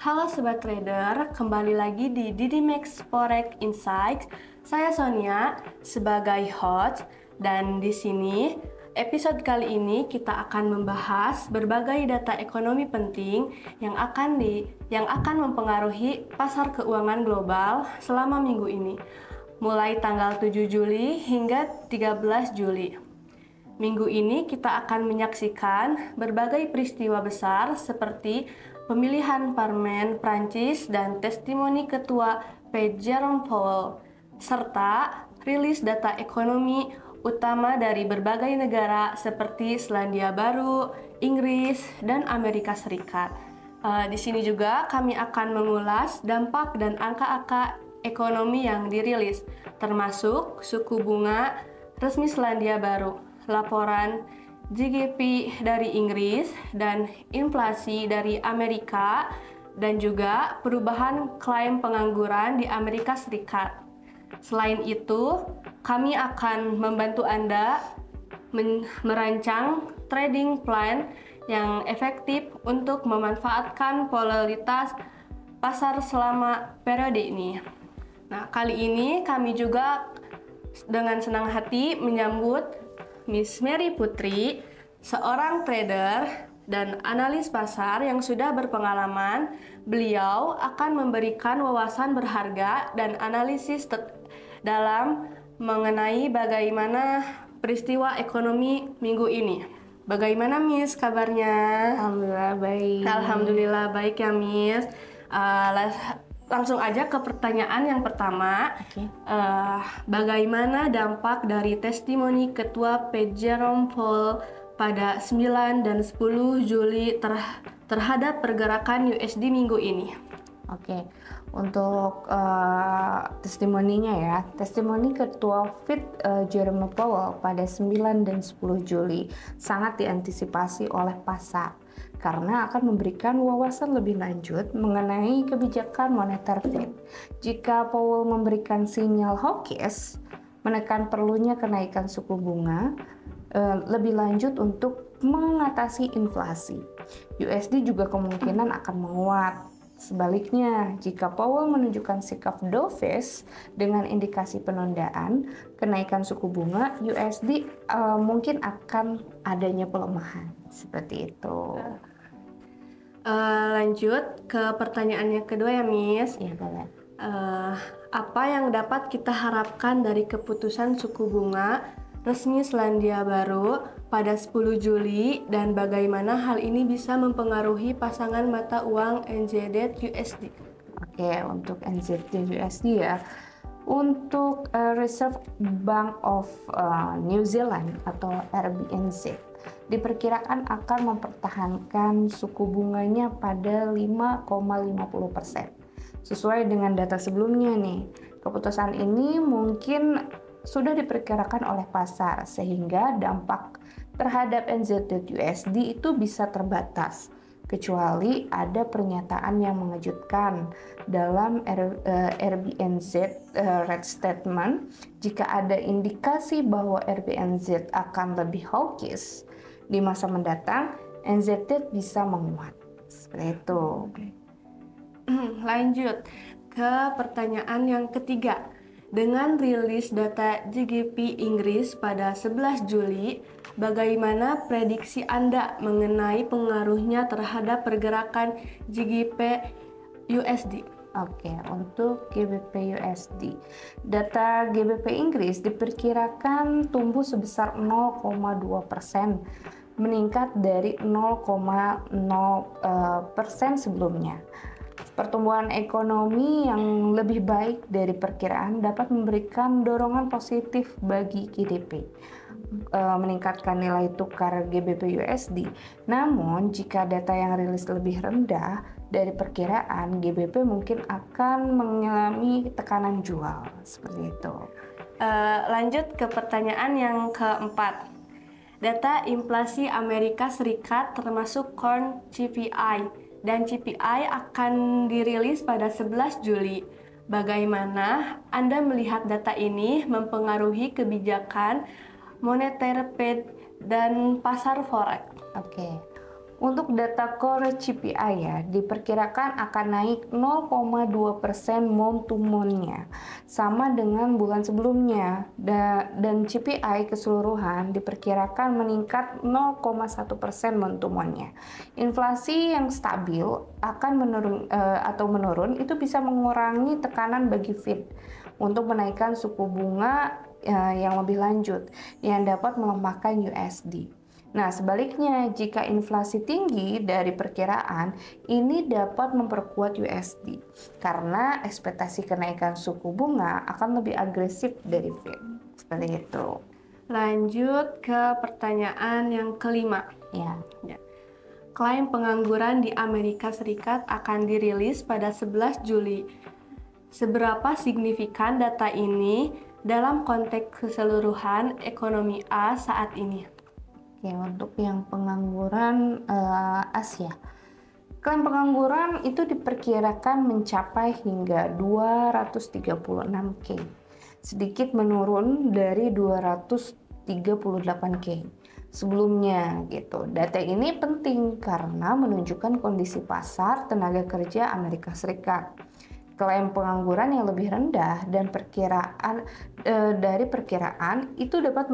Halo Sobat Trader, kembali lagi di Didimax Forex Insights. Saya Sonia sebagai host dan di sini episode kali ini kita akan membahas berbagai data ekonomi penting yang akan mempengaruhi pasar keuangan global selama minggu ini, mulai tanggal 7 Juli hingga 13 Juli. Minggu ini kita akan menyaksikan berbagai peristiwa besar seperti pemilihan parlemen Prancis dan testimoni Ketua Fed Jerome Powell, serta rilis data ekonomi utama dari berbagai negara seperti Selandia Baru, Inggris, dan Amerika Serikat. Di sini juga kami akan mengulas dampak dan angka-angka ekonomi yang dirilis, termasuk suku bunga resmi Selandia Baru, laporan GDP dari Inggris dan inflasi dari Amerika, dan juga perubahan klaim pengangguran di Amerika Serikat. Selain itu, kami akan membantu Anda merancang trading plan yang efektif untuk memanfaatkan volatilitas pasar selama periode ini. Nah, kali ini kami juga dengan senang hati menyambut Miss Mary Putri, seorang trader dan analis pasar yang sudah berpengalaman. Beliau akan memberikan wawasan berharga dan analisis dalam mengenai bagaimana peristiwa ekonomi minggu ini. Bagaimana Miss kabarnya? Alhamdulillah baik. Alhamdulillah baik ya Miss. Langsung aja ke pertanyaan yang pertama. Bagaimana dampak dari testimoni Ketua Fed Jerome Powell pada 9 dan 10 Juli terhadap pergerakan USD minggu ini? Untuk testimoninya ya, testimoni Ketua Fed Jerome Powell pada 9 dan 10 Juli sangat diantisipasi oleh pasar karena akan memberikan wawasan lebih lanjut mengenai kebijakan moneter Fed. Jika Powell memberikan sinyal hawkish, menekan perlunya kenaikan suku bunga lebih lanjut untuk mengatasi inflasi. USD juga kemungkinan akan menguat. Sebaliknya, jika Powell menunjukkan sikap dovish dengan indikasi penundaan kenaikan suku bunga, USD mungkin akan adanya pelemahan. Seperti itu. Lanjut ke pertanyaan yang kedua ya Miss. Ya, boleh. Apa yang dapat kita harapkan dari keputusan suku bunga resmi Selandia Baru pada 10 Juli dan bagaimana hal ini bisa mempengaruhi pasangan mata uang NZD USD? Untuk NZD USD ya. Untuk Reserve Bank of New Zealand atau RBNZ diperkirakan akan mempertahankan suku bunganya pada 5,50%. Sesuai dengan data sebelumnya nih, keputusan ini mungkin sudah diperkirakan oleh pasar sehingga dampak terhadap NZD USD itu bisa terbatas kecuali ada pernyataan yang mengejutkan dalam RBNZ rate statement. Jika ada indikasi bahwa RBNZ akan lebih hawkish di masa mendatang, NZD bisa menguat. Seperti itu. Lanjut ke pertanyaan yang ketiga. Dengan rilis data GDP Inggris pada 11 Juli, bagaimana prediksi Anda mengenai pengaruhnya terhadap pergerakan GBP USD? Untuk GBP USD, data GBP Inggris diperkirakan tumbuh sebesar 0,2%, meningkat dari 0,0% sebelumnya. Pertumbuhan ekonomi yang lebih baik dari perkiraan dapat memberikan dorongan positif bagi GDP, meningkatkan nilai tukar GBP USD. Namun, jika data yang rilis lebih rendah dari perkiraan, GBP mungkin akan mengalami tekanan jual. Seperti itu. Lanjut ke pertanyaan yang keempat. Data inflasi Amerika Serikat termasuk Core CPI dan CPI akan dirilis pada 11 Juli. Bagaimana Anda melihat data ini mempengaruhi kebijakan moneter Fed dan pasar forex? Untuk data core CPI ya, diperkirakan akan naik 0,2% month to month-nya, sama dengan bulan sebelumnya. Dan CPI keseluruhan diperkirakan meningkat 0,1% month to month-nya. Inflasi yang stabil akan menurun itu bisa mengurangi tekanan bagi Fed untuk menaikkan suku bunga yang lebih lanjut yang dapat melemahkan USD. Nah, sebaliknya, jika inflasi tinggi dari perkiraan, ini dapat memperkuat USD karena ekspektasi kenaikan suku bunga akan lebih agresif dari Fed. Seperti itu. Lanjut ke pertanyaan yang kelima. Ya. Klaim pengangguran di Amerika Serikat akan dirilis pada 11 Juli. Seberapa signifikan data ini dalam konteks keseluruhan ekonomi A saat ini? Oke, untuk yang pengangguran Asia. Klaim pengangguran itu diperkirakan mencapai hingga 236K, sedikit menurun dari 238K sebelumnya gitu. Data ini penting karena menunjukkan kondisi pasar tenaga kerja Amerika Serikat. Klaim pengangguran yang lebih rendah dan perkiraan itu dapat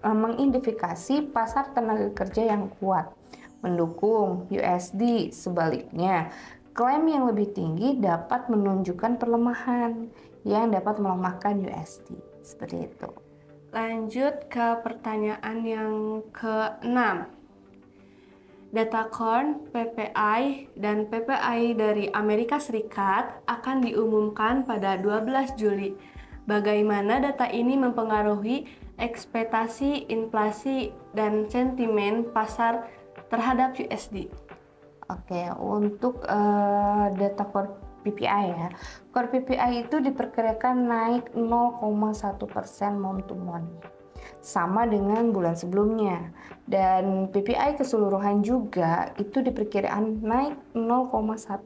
mengindikasi pasar tenaga kerja yang kuat, mendukung USD. Sebaliknya, klaim yang lebih tinggi dapat menunjukkan pelemahan yang dapat melemahkan USD. Seperti itu. Lanjut ke pertanyaan yang ke-6. Data core, PPI, dan PPI dari Amerika Serikat akan diumumkan pada 12 Juli. Bagaimana data ini mempengaruhi ekspektasi inflasi dan sentimen pasar terhadap USD? Oke, untuk data core PPI ya. Core PPI itu diperkirakan naik 0,1% month to month, sama dengan bulan sebelumnya. Dan PPI keseluruhan juga itu diperkirakan naik 0,1%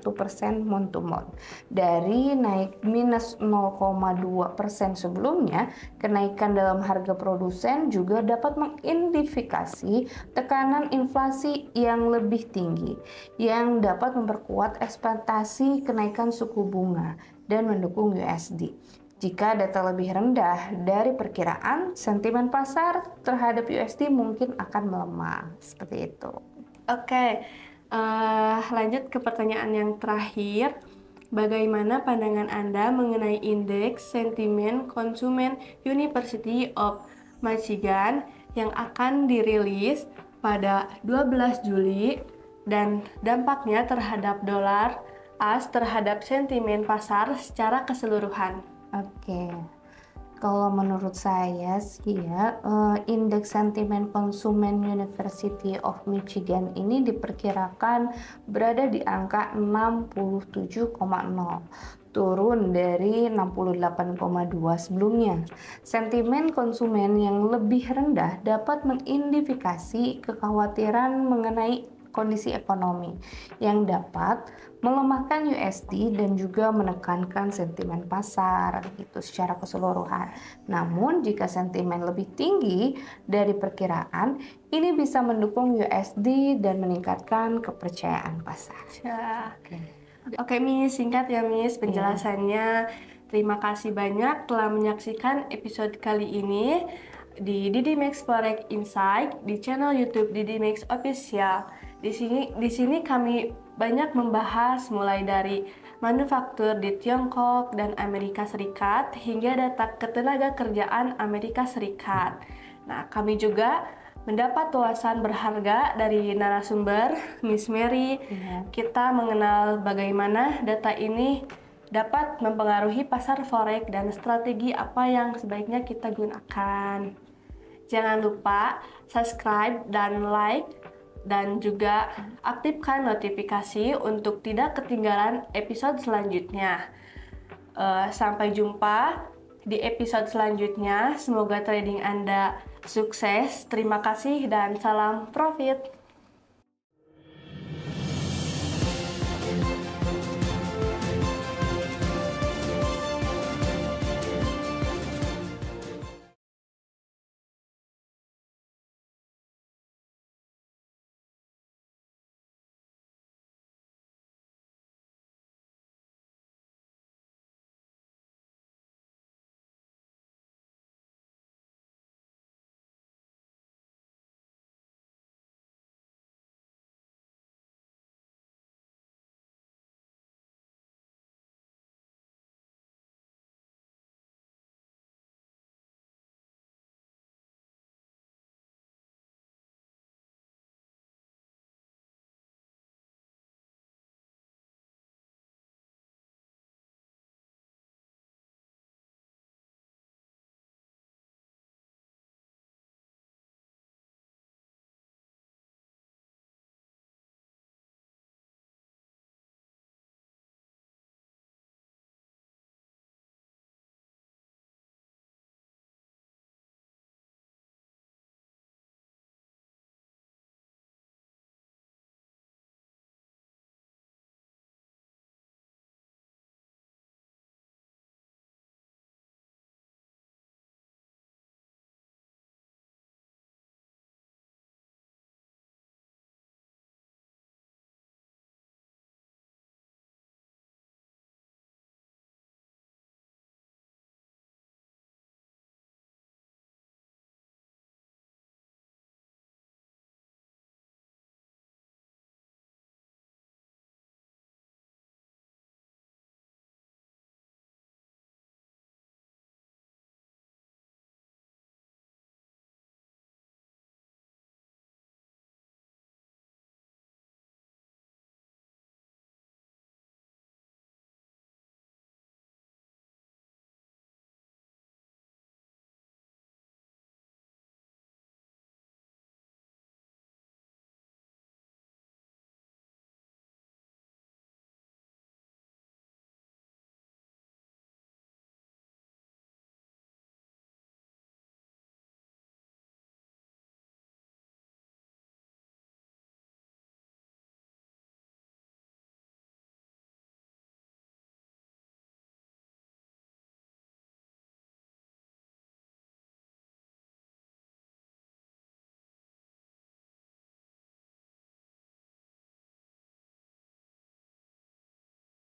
month to month. Dari naik minus 0,2% sebelumnya, kenaikan dalam harga produsen juga dapat mengindikasi tekanan inflasi yang lebih tinggi yang dapat memperkuat ekspektasi kenaikan suku bunga dan mendukung USD. Jika data lebih rendah dari perkiraan, sentimen pasar terhadap USD mungkin akan melemah. Seperti itu. Oke, lanjut ke pertanyaan yang terakhir. Bagaimana pandangan Anda mengenai indeks sentimen konsumen University of Michigan yang akan dirilis pada 12 Juli dan dampaknya terhadap dolar AS terhadap sentimen pasar secara keseluruhan? Oke, kalau menurut saya sih ya, indeks sentimen konsumen University of Michigan ini diperkirakan berada di angka 67,0, turun dari 68,2 sebelumnya. Sentimen konsumen yang lebih rendah dapat mengindikasi kekhawatiran mengenai kondisi ekonomi yang dapat melemahkan USD dan juga menekankan sentimen pasar gitu secara keseluruhan. Namun jika sentimen lebih tinggi dari perkiraan, ini bisa mendukung USD dan meningkatkan kepercayaan pasar. Oke, Miss, singkat ya Miss penjelasannya. Terima kasih banyak telah menyaksikan episode kali ini di Didimex Forex Insight di channel YouTube Didimex Official. Di sini kami banyak membahas mulai dari manufaktur di Tiongkok dan Amerika Serikat hingga data ketenaga kerjaan Amerika Serikat. Nah, kami juga mendapat wawasan berharga dari narasumber Miss Mary. Kita mengenal bagaimana data ini dapat mempengaruhi pasar forex dan strategi apa yang sebaiknya kita gunakan. Jangan lupa subscribe dan like dan juga aktifkan notifikasi untuk tidak ketinggalan episode selanjutnya. Sampai jumpa di episode selanjutnya. Semoga trading Anda sukses. Terima kasih dan salam profit.